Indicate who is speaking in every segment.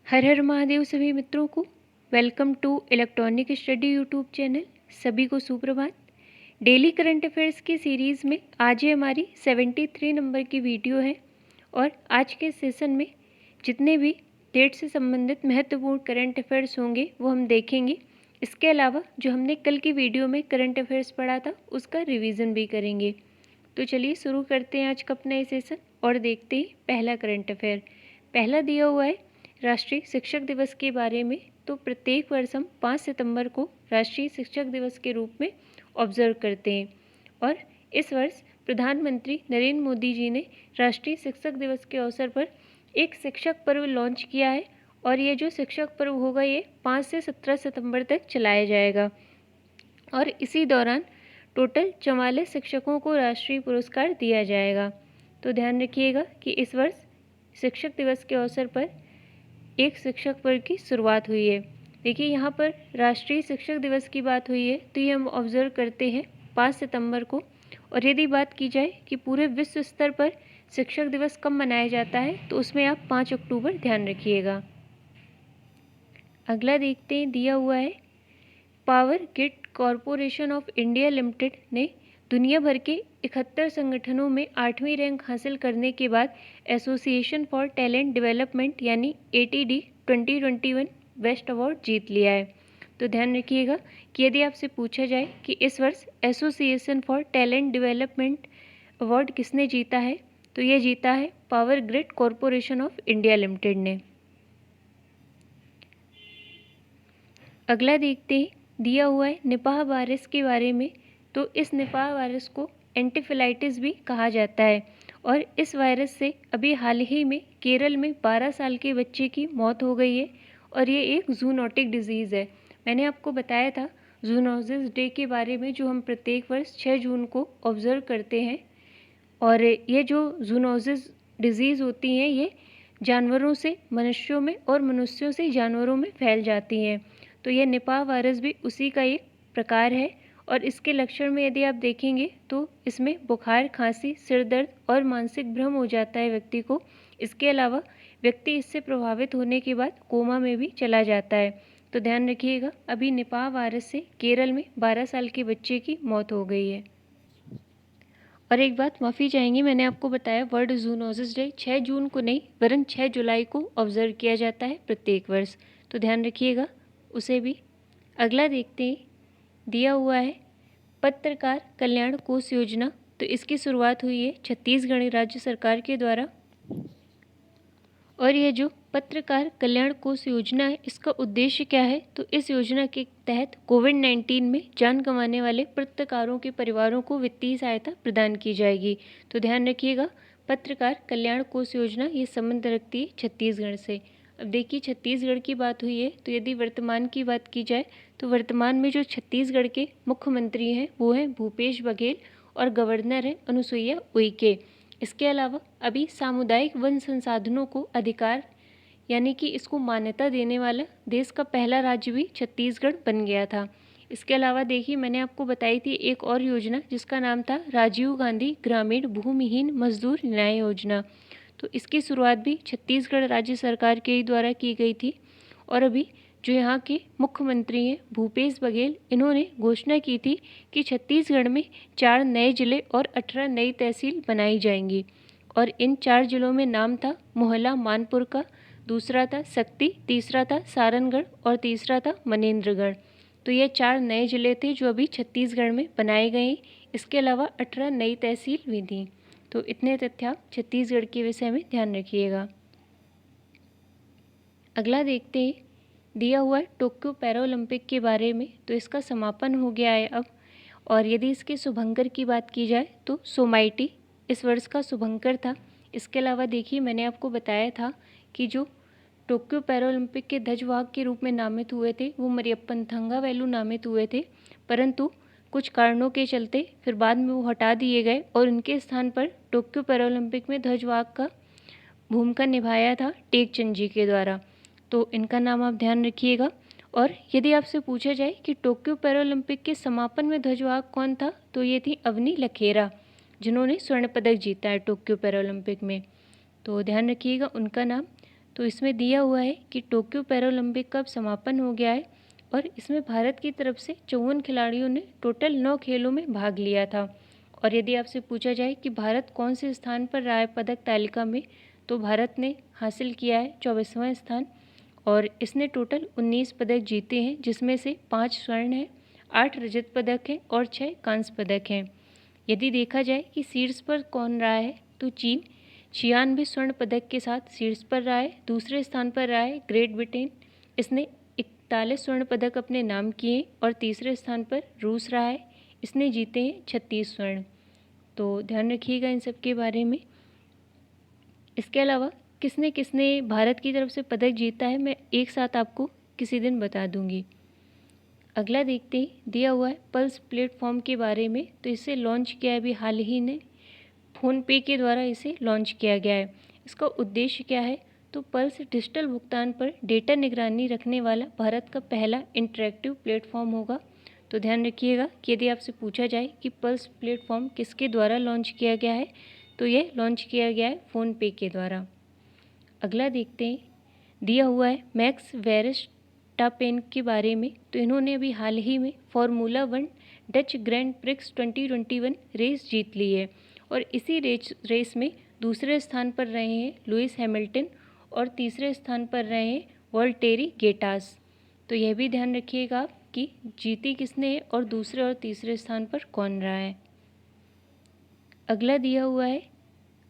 Speaker 1: हर हर महादेव सभी मित्रों को welcome to electronic study YouTube channel. सभी को सुप्रभात। डेली करंट अफेयर्स की सीरीज़ में आज ये हमारी 73 नंबर की वीडियो है और आज के सेशन में जितने भी डेट से संबंधित महत्वपूर्ण करंट अफेयर्स होंगे वो हम देखेंगे। इसके अलावा जो हमने कल की वीडियो में करंट अफेयर्स पढ़ा था उसका रिवीजन भी करेंगे। तो चलिए शुरू करते हैं आज का अपना ये सेशन और देखते ही पहला करंट अफेयर। पहला दिया हुआ है राष्ट्रीय शिक्षक दिवस के बारे में। तो प्रत्येक वर्ष हम 5 सितंबर को राष्ट्रीय शिक्षक दिवस के रूप में ऑब्जर्व करते हैं और इस वर्ष प्रधानमंत्री नरेंद्र मोदी जी ने राष्ट्रीय शिक्षक दिवस के अवसर पर एक शिक्षक पर्व लॉन्च किया है और ये जो शिक्षक पर्व होगा ये 5 से 17 सितंबर तक चलाया जाएगा और इसी दौरान टोटल 44 शिक्षकों को राष्ट्रीय पुरस्कार दिया जाएगा। तो ध्यान रखिएगा कि इस वर्ष शिक्षक दिवस के अवसर पर एक शिक्षक पर्व की शुरुआत हुई है। देखिए यहाँ पर राष्ट्रीय शिक्षक दिवस की बात हुई है तो ये हम ऑब्जर्व करते हैं 5 सितंबर को। और यदि बात की जाए कि पूरे विश्व स्तर पर शिक्षक दिवस कब मनाया जाता है तो उसमें आप 5 अक्टूबर ध्यान रखिएगा। अगला देखते हैं, दिया हुआ है power grid corporation of India limited ने दुनिया भर के 71 संगठनों में 8वीं रैंक हासिल करने के बाद एसोसिएशन फॉर टैलेंट डेवलपमेंट यानी ATD 2021 बेस्ट अवार्ड जीत लिया है। तो ध्यान रखिएगा कि यदि आपसे पूछा जाए कि इस वर्ष association for talent development award किसने जीता है तो ये जीता है power grid corporation of India limited ने। अगला देखते हैं, दिया हुआ है निपाह वायरस के बारे में। तो इस निपाह वायरस को एंटीफिलाइटिस भी कहा जाता है और इस वायरस से अभी हाल ही में केरल में 12 साल के बच्चे की मौत हो गई है और ये एक जूनोटिक डिजीज़ है। मैंने आपको बताया था जूनोसिस डे के बारे में जो हम प्रत्येक वर्ष 6 जून को ऑब्जर्व करते हैं और ये जो जूनोसिस डिजीज़ होती हैं ये जानवरों से मनुष्यों में और मनुष्यों से जानवरों में फैल जाती हैं। तो यह निपाह वायरस भी उसी का एक प्रकार है और इसके लक्षण में यदि आप देखेंगे तो इसमें बुखार, खांसी, सिर दर्द और मानसिक भ्रम हो जाता है व्यक्ति को। इसके अलावा व्यक्ति इससे प्रभावित होने के बाद कोमा में भी चला जाता है। तो ध्यान रखिएगा, अभी निपाह वायरस से केरल में 12 साल के बच्चे की मौत हो गई है। और एक बात माफ़ी चाहेंगे, मैंने आपको बताया वर्ल्ड जूनोसिस डे 6 जून को नहीं वरन 6 जुलाई को ऑब्जर्व किया जाता है प्रत्येक वर्ष। तो ध्यान रखिएगा उसे भी। अगला देखते हैं, दिया हुआ है पत्रकार कल्याण कोष योजना। तो इसकी शुरुआत हुई है छत्तीसगढ़ राज्य सरकार के द्वारा और ये जो पत्रकार कल्याण कोष योजना है इसका उद्देश्य क्या है तो इस योजना के तहत कोविड-19 में जान गंवाने वाले पत्रकारों के परिवारों को वित्तीय सहायता प्रदान की जाएगी। तो ध्यान रखिएगा पत्रकार कल्याण कोष योजना ये संबंध रखती है छत्तीसगढ़ से। अब देखिए छत्तीसगढ़ की बात हुई है तो यदि वर्तमान की बात की जाए तो वर्तमान में जो छत्तीसगढ़ के मुख्यमंत्री हैं वो हैं भूपेश बघेल और गवर्नर हैं अनुसुईया उइके। इसके अलावा अभी सामुदायिक वन संसाधनों को अधिकार यानी कि इसको मान्यता देने वाला देश का पहला राज्य भी छत्तीसगढ़ बन गया था। इसके अलावा देखिए मैंने आपको बताई थी एक और योजना जिसका नाम था राजीव गांधी ग्रामीण भूमिहीन मजदूर न्याय योजना। तो इसकी शुरुआत भी छत्तीसगढ़ राज्य सरकार के द्वारा की गई थी और अभी जो यहाँ के मुख्यमंत्री हैं भूपेश बघेल इन्होंने घोषणा की थी कि छत्तीसगढ़ में 4 नए जिले और 18 नई तहसील बनाई जाएंगी और इन 4 जिलों में नाम था मोहला मानपुर का, दूसरा था शक्ति, तीसरा था सारनगढ़ और तीसरा था मनेन्द्रगढ़। तो ये 4 नए जिले थे जो अभी छत्तीसगढ़ में बनाए गए। इसके अलावा 18 नई तहसील भी थी। तो इतने तथ्य आप छत्तीसगढ़ के विषय में ध्यान रखिएगा। अगला देखते हैं, दिया हुआ है टोक्यो पैरालंपिक के बारे में। तो इसका समापन हो गया है अब और यदि इसके शुभंकर की बात की जाए तो सोमाइटी इस वर्ष का शुभंकर था। इसके अलावा देखिए मैंने आपको बताया था कि जो टोक्यो पैरालंपिक के ध्वजवाहक के रूप में नामित हुए थे वो मरियप्पन थंगावेलु नामित हुए थे, परंतु कुछ कारणों के चलते फिर बाद में वो हटा दिए गए और उनके स्थान पर टोक्यो पैरालंपिक में ध्वजवाहक का भूमिका निभाया था टेकचंद जी के द्वारा। तो इनका नाम आप ध्यान रखिएगा। और यदि आपसे पूछा जाए कि टोक्यो पैरालंपिक के समापन में ध्वजवाहक कौन था तो ये थी अवनी लखेरा जिन्होंने स्वर्ण पदक जीता है टोक्यो पैरालंपिक में। तो ध्यान रखिएगा उनका नाम। तो इसमें दिया हुआ है कि टोक्यो पैरालंपिक कब समापन हो गया है और इसमें भारत की तरफ से 54 खिलाड़ियों ने टोटल 9 खेलों में भाग लिया था। और यदि आपसे पूछा जाए कि भारत कौन से स्थान पर रहा है पदक तालिका में, तो भारत ने हासिल किया है 24वां स्थान और इसने टोटल 19 पदक जीते हैं, जिसमें से 5 स्वर्ण हैं, 8 रजत पदक हैं और 6 कांस्य पदक हैं। यदि देखा जाए कि शीर्ष पर कौन रहा है, तो चीन 96 स्वर्ण पदक के साथ शीर्ष पर रहा है। दूसरे स्थान पर रहा है ग्रेट ब्रिटेन, इसने 41 स्वर्ण पदक अपने नाम किए। और तीसरे स्थान पर रूस रहा है, इसने जीते हैं 36 स्वर्ण। तो ध्यान रखिएगा इन सब के बारे में। इसके अलावा किसने किसने भारत की तरफ से पदक जीता है, मैं एक साथ आपको किसी दिन बता दूंगी। अगला देखते ही दिया हुआ है पल्स प्लेटफॉर्म के बारे में। तो इसे लॉन्च किया है अभी हाल ही ने, फ़ोनपे के द्वारा इसे लॉन्च किया गया है। इसका उद्देश्य क्या है, तो पल्स डिजिटल भुगतान पर डेटा निगरानी रखने वाला भारत का पहला इंटरैक्टिव प्लेटफॉर्म होगा। तो ध्यान रखिएगा कि यदि आपसे पूछा जाए कि पल्स प्लेटफॉर्म किसके द्वारा लॉन्च किया गया है, तो यह लॉन्च किया गया है फ़ोनपे के द्वारा। अगला देखते हैं, दिया हुआ है मैक्स वेरस्टापेन के बारे में। तो इन्होंने अभी हाल ही में formula 1 Dutch grand prix 2021 race जीत ली है और इसी रेस में दूसरे स्थान पर रहे हैं लुइस हैमिल्टन और तीसरे स्थान पर रहे हैं वॉल्टेरी गेटास। तो यह भी ध्यान रखिएगा आप कि जीती किसने है और दूसरे और तीसरे स्थान पर कौन रहा है। अगला दिया हुआ है,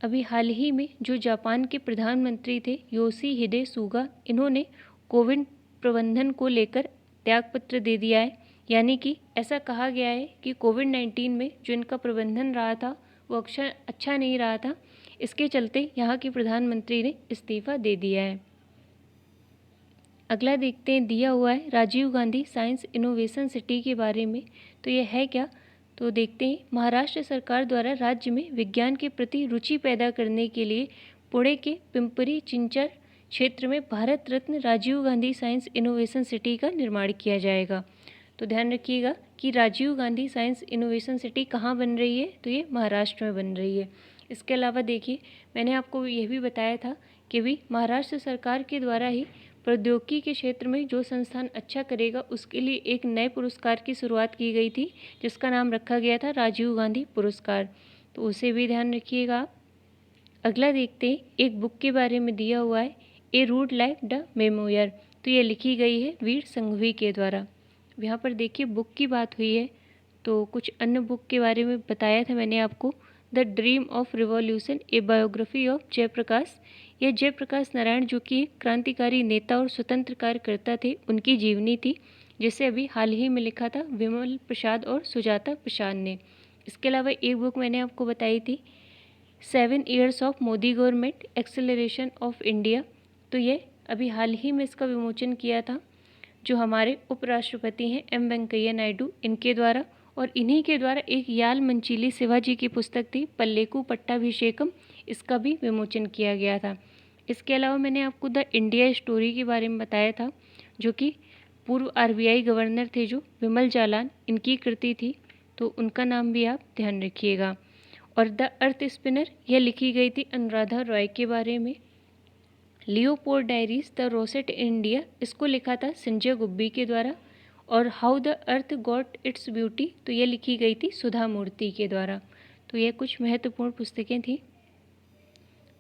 Speaker 1: अभी हाल ही में जो जापान के प्रधानमंत्री थे योशिहिदे सुगा, इन्होंने कोविड प्रबंधन को लेकर त्यागपत्र दे दिया है। यानी कि ऐसा कहा गया है कि कोविड-19 में जो इनका प्रबंधन रहा था वो अच्छा नहीं रहा था, इसके चलते यहाँ के प्रधानमंत्री ने इस्तीफा दे दिया है। अगला देखते हैं, दिया हुआ है Rajiv Gandhi science innovation city के बारे में। तो यह है क्या, तो देखते हैं, महाराष्ट्र सरकार द्वारा राज्य में विज्ञान के प्रति रुचि पैदा करने के लिए पुणे के पिंपरी चिंचर क्षेत्र में Bharat Ratna Rajiv Gandhi science innovation city का निर्माण किया जाएगा। तो ध्यान रखिएगा कि Rajiv Gandhi science innovation city कहाँ बन रही है, तो ये महाराष्ट्र में बन रही है। इसके अलावा देखिए, मैंने आपको यह भी बताया था कि भी महाराष्ट्र सरकार के द्वारा ही प्रौद्योगिकी के क्षेत्र में जो संस्थान अच्छा करेगा उसके लिए एक नए पुरस्कार की शुरुआत की गई थी, जिसका नाम रखा गया था राजीव गांधी पुरस्कार। तो उसे भी ध्यान रखिएगा आप। अगला देखते हैं, एक बुक के बारे में दिया हुआ है ए रूट लाइफ द मेमोयर। तो ये लिखी गई है वीर संघवी के द्वारा। यहाँ पर देखिए बुक की बात हुई है, तो कुछ अन्य बुक के बारे में बताया था मैंने आपको। The dream of revolution a biography of Jayaprakash. यह जयप्रकाश नारायण जो कि क्रांतिकारी नेता और स्वतंत्र कार्यकर्ता थे, उनकी जीवनी थी, जिसे अभी हाल ही में लिखा था विमल प्रसाद और सुजाता प्रसाद ने। इसके अलावा एक बुक मैंने आपको बताई थी 7 years of Modi government acceleration of India. तो ये अभी हाल ही में इसका विमोचन किया था जो हमारे उपराष्ट्रपति हैं एम वेंकैया नायडू, इनके द्वारा। और इन्हीं के द्वारा एक याल मंचीली शिवाजी की पुस्तक थी पल्लेकू पट्टाभिषेकम, इसका भी विमोचन किया गया था। इसके अलावा मैंने आपको द इंडिया स्टोरी के बारे में बताया था, जो कि पूर्व आरबीआई गवर्नर थे जो विमल जालान, इनकी कृति थी, तो उनका नाम भी आप ध्यान रखिएगा। और द अर्थ स्पिनर, यह लिखी गई थी अनुराधा रॉय के बारे में। Leopold diaries the rosette India, इसको लिखा था संजय गुब्बी के द्वारा। और how the earth got its beauty, तो यह लिखी गई थी सुधा मूर्ति के द्वारा। तो यह कुछ महत्वपूर्ण पुस्तकें थी।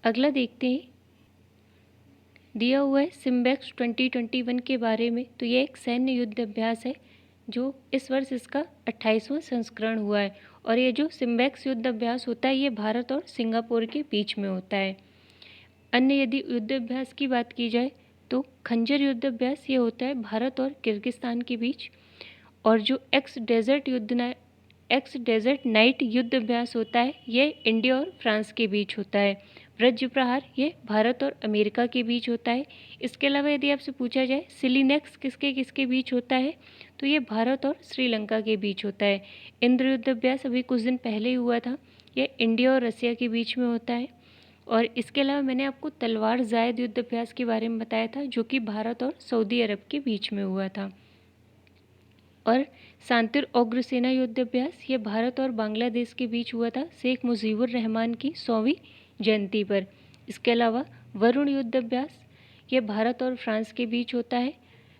Speaker 1: अगला देखते हैं, दिया हुआ है सिम्बेक्स 2021 के बारे में। तो यह एक सैन्य युद्ध अभ्यास है जो इस वर्ष इसका 28वां संस्करण हुआ है। और ये जो सिम्बेक्स युद्ध अभ्यास होता है ये भारत और सिंगापुर के बीच में होता है। अन्य यदि युद्ध अभ्यास की बात की जाए तो खंजर युद्ध अभ्यास ये होता है भारत और किर्गिस्तान के बीच। और जो एक्स डेजर्ट नाइट युद्ध अभ्यास होता है ये इंडिया और फ्रांस के बीच होता है। वज्र प्रहार ये भारत और अमेरिका के बीच होता है। इसके अलावा यदि आपसे पूछा जाए सिलीनेक्स किसके किसके बीच होता है, तो ये भारत और श्रीलंका के बीच होता है। इंद्र युद्ध अभ्यास अभी कुछ दिन पहले ही हुआ था, ये इंडिया और रसिया के बीच में होता है। और इसके अलावा मैंने आपको तलवार जायद युद्ध अभ्यास के बारे में बताया था जो कि भारत और सऊदी अरब के बीच में हुआ था। और सांतिर उग्र सेना युद्ध अभ्यास ये भारत और बांग्लादेश के बीच हुआ था शेख मुजीबुर रहमान की 100वीं जयंती पर। इसके अलावा वरुण युद्ध अभ्यास यह भारत और फ्रांस के बीच होता है।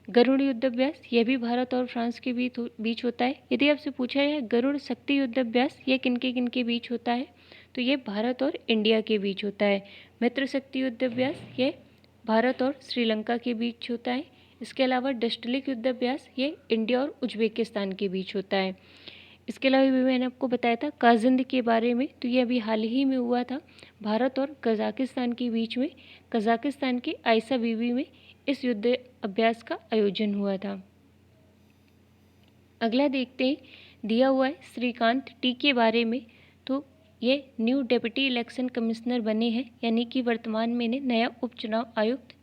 Speaker 1: गरुड़ युद्ध अभ्यास, यह भी भारत और फ्रांस के बीच होता है। यदि आपसे पूछा जाए गरुड़ शक्ति युद्ध अभ्यास, यह किनके बीच होता है, तो ये भारत और इंडिया के बीच होता है। मित्र शक्ति युद्ध अभ्यास, यह भारत और श्रीलंका के बीच होता है। इसके अलावा डस्टलिक युद्ध अभ्यास, ये इंडिया और उज्बेकिस्तान के बीच होता है। इसके अलावा भी मैंने आपको बताया था काजिंद के बारे में, तो ये अभी हाल ही में हुआ था भारत और कजाकिस्तान के बीच में। कजाकिस्तान के आयसा बीबी में इस युद्ध अभ्यास का आयोजन हुआ था। अगला देखते हैं, दिया हुआ है श्रीकांत टी के बारे में, तो ये न्यू डेप्यूटी इलेक्शन कमिश्नर बने हैं, यानी कि वर्तमान में इन्हें नया उपचुनाव आयुक्त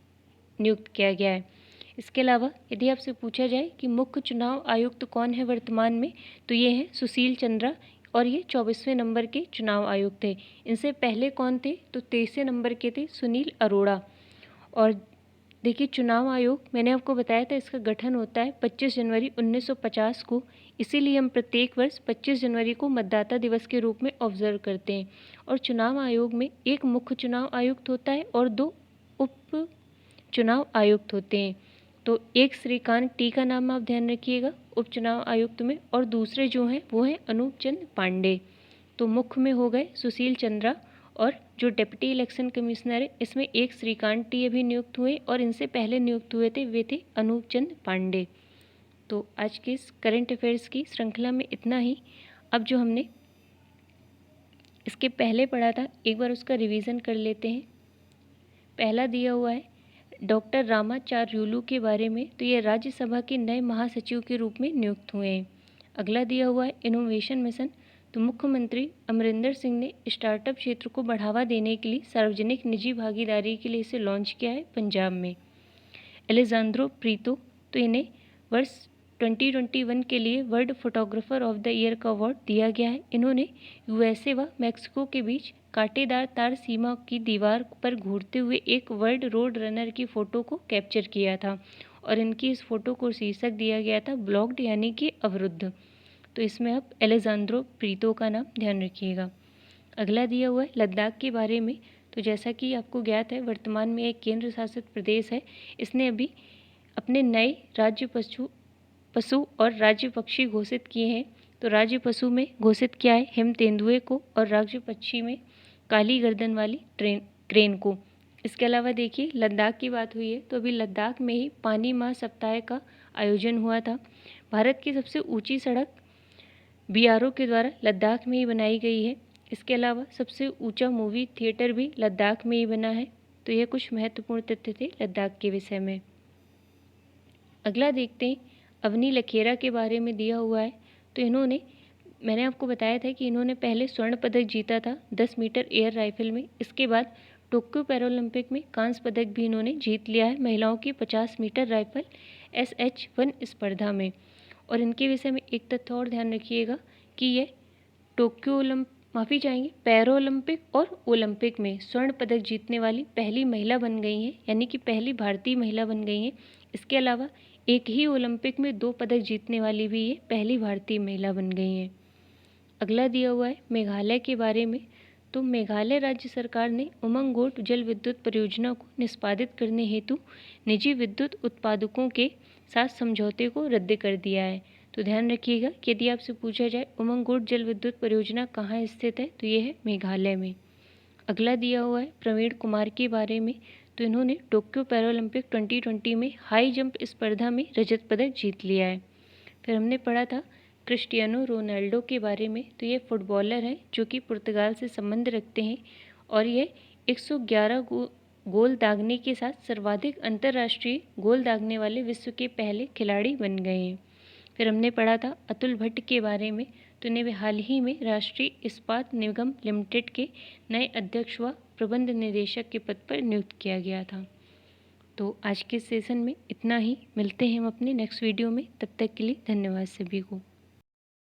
Speaker 1: नियुक्त किया गया है। इसके अलावा यदि आपसे पूछा जाए कि मुख्य चुनाव आयुक्त कौन है वर्तमान में, तो ये हैं सुशील चंद्रा, और ये 24वें नंबर के चुनाव आयुक्त थे। इनसे पहले कौन थे, तो 23वें नंबर के थे सुनील अरोड़ा। और देखिए चुनाव आयोग मैंने आपको बताया था इसका गठन होता है 25 जनवरी 1950 को, इसीलिए हम प्रत्येक वर्ष 25 जनवरी को मतदाता दिवस के रूप में ऑब्जर्व करते हैं। और चुनाव आयोग में एक मुख्य चुनाव आयुक्त होता है और 2 उप चुनाव आयुक्त होते हैं। तो एक श्रीकांत टी का नाम आप ध्यान रखिएगा उपचुनाव आयुक्त में, और दूसरे जो हैं वो हैं अनूप चंद पांडे। तो मुख्य में हो गए सुशील चंद्रा, और जो डिप्टी इलेक्शन कमिश्नर है इसमें एक श्रीकांत टी अभी नियुक्त हुए, और इनसे पहले नियुक्त हुए थे वे थे अनूप चंद पांडे। तो आज के इस करंट अफेयर्स की श्रृंखला में इतना ही। अब जो हमने इसके पहले पढ़ा था एक बार उसका रिवीजन कर लेते हैं। पहला दिया हुआ है डॉक्टर रामाचार्युलू के बारे में, तो ये राज्यसभा के नए महासचिव के रूप में नियुक्त हुए हैं। अगला दिया हुआ है इनोवेशन मिशन, तो मुख्यमंत्री अमरिंदर सिंह ने स्टार्टअप क्षेत्र को बढ़ावा देने के लिए सार्वजनिक निजी भागीदारी के लिए इसे लॉन्च किया है पंजाब में। एलेजांद्रो प्रीतो, तो इन्हें वर्ष 2021 के लिए world photographer of the year का अवार्ड दिया गया है। इन्होंने यूएसए व मैक्सिको के बीच कांटेदार तार सीमा की दीवार पर घूरते हुए एक वर्ल्ड रोड रनर की फ़ोटो को कैप्चर किया था, और इनकी इस फोटो को शीर्षक दिया गया था ब्लॉक्ड, यानी कि अवरुद्ध। तो इसमें आप एलेजांद्रो प्रीतो का नाम ध्यान रखिएगा। अगला दिया हुआ है लद्दाख के बारे में, तो जैसा कि आपको ज्ञात है वर्तमान में एक केंद्र शासित प्रदेश है। इसने अभी अपने नए राज्य पशु और राज्य पक्षी घोषित किए हैं। तो राज्य पशु में घोषित किया है हिम तेंदुए को, और राज्य पक्षी में काली गर्दन वाली क्रेन को। इसके अलावा देखिए लद्दाख की बात हुई है, तो अभी लद्दाख में ही पानी माह सप्ताह का आयोजन हुआ था। भारत की सबसे ऊंची सड़क बीआरओ के द्वारा लद्दाख में ही बनाई गई है। इसके अलावा सबसे ऊंचा मूवी थिएटर भी लद्दाख में ही बना है। तो ये कुछ महत्वपूर्ण तथ्य थे लद्दाख के विषय में। अगला देखते हैं अवनी लखेरा के बारे में दिया हुआ है। तो इन्होंने, मैंने आपको बताया था कि इन्होंने पहले स्वर्ण पदक जीता था 10 मीटर एयर राइफल में। इसके बाद टोक्यो पैरालंपिक में कांस्य पदक भी इन्होंने जीत लिया है महिलाओं की 50 मीटर राइफल SH1 स्पर्धा में। और इनके विषय में एक तथ्य और ध्यान रखिएगा कि ये पैरालंपिक और ओलंपिक में स्वर्ण पदक जीतने वाली पहली महिला बन गई हैं, यानी कि पहली भारतीय महिला बन गई हैं। इसके अलावा एक ही ओलंपिक में 2 पदक जीतने वाली भी ये पहली भारतीय महिला बन गई हैं। अगला दिया हुआ है मेघालय के बारे में। तो मेघालय राज्य सरकार ने उमंगोट जल विद्युत परियोजना को निष्पादित करने हेतु निजी विद्युत उत्पादकों के साथ समझौते को रद्द कर दिया है। तो ध्यान रखिएगा कि यदि आपसे पूछा जाए उमंगोट जल विद्युत परियोजना कहाँ स्थित है, तो ये है मेघालय में। अगला दिया हुआ है प्रवीण कुमार के बारे में। तो इन्होंने टोक्यो पैरालंपिक 2020 में हाई जंप स्पर्धा में रजत पदक जीत लिया है। फिर हमने पढ़ा था क्रिस्टियानो रोनाल्डो के बारे में। तो ये फुटबॉलर हैं जो कि पुर्तगाल से संबंध रखते हैं, और ये 111 गोल दागने के साथ सर्वाधिक अंतर्राष्ट्रीय गोल दागने वाले विश्व के पहले खिलाड़ी बन गए हैं। फिर हमने पढ़ा था अतुल भट्ट के बारे में। तो इन्हें हाल ही में राष्ट्रीय इस्पात निगम लिमिटेड के नए अध्यक्ष व प्रबंध निदेशक के पद पर नियुक्त किया गया था। तो आज के सेशन में इतना ही। मिलते हैं हम अपने नेक्स्ट वीडियो में, तब तक के लिए धन्यवाद सभी को।